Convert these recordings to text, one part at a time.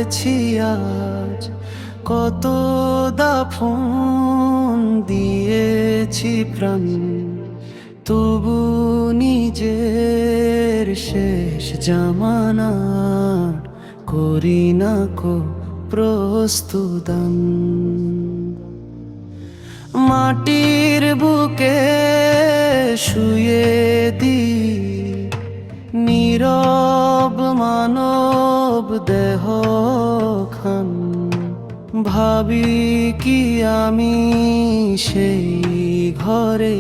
করেছি আজ, কত দাফন দিয়েছি প্রাণ, তবু নিজের শেষ জামানার করি না কো প্রস্তুদান। মাটির বুকে শুয়ে দি নীরব মানব দেহ খান, ভাবি কি আমি সেই ঘরে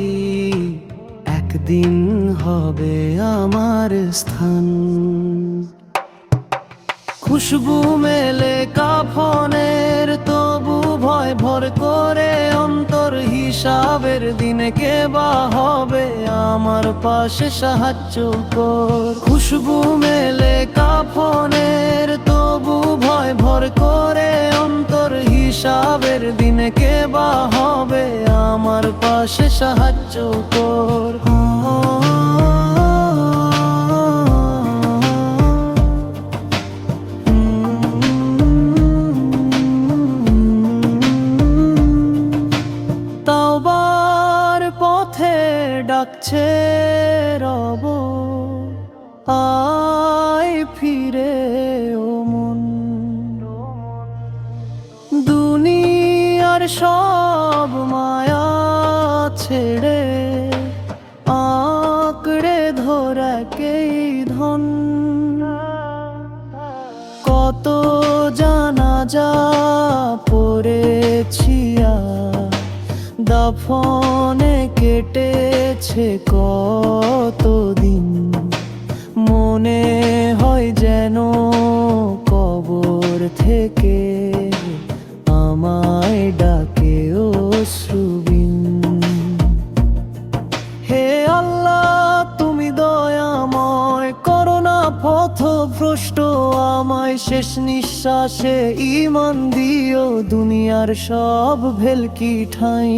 একদিন হবে আমার স্থান। খুশবু মেলে কাফনের, তবু ভয় ভর করে অন্তর, হিসাবের দিনে কে বা হবে আমার পাশে সাহায্য কর। খুশবু মেলে কাফনের, তবু ভয় ভর করে অন্তর, হিসাবের দিনে কে বা হবে আমার পাশে সাহায্য কর। তাওবার পথে ডাকছে রব, আয় ফিরে ও মন। দুনিয়ার সব মায়া ছেড়ে আঁকড়ে ধরা কেই ধন। কত জানাজা পড়েছি দাফনে কেটেছে কতদিন, মনে হয় যেন কবর থেকে আমায় ডাকে অশ্রুবিন। হে আল্লাহ তুমি দয়াময়, করোনা পথভ্রষ্ট আমায়, শেষ নিঃশ্বাসে ঈমান দিও দুনিয়ার সব ভেলকি ঠাঁই।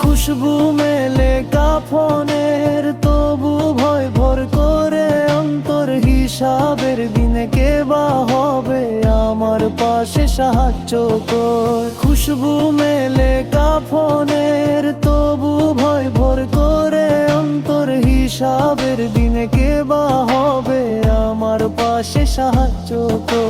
খুশবু মেলে কাফনের, তবু ভয় ভর করে অন্তর, হিসাবের দিনে কে বা হবে আমার পাশে সাহায্য কর। খুশবু মেলে কাফনের, তবু ভয় ভর করে অন্তর, হিসাবের দিনে কে বা হবে আমার পাশে সাহায্য কর।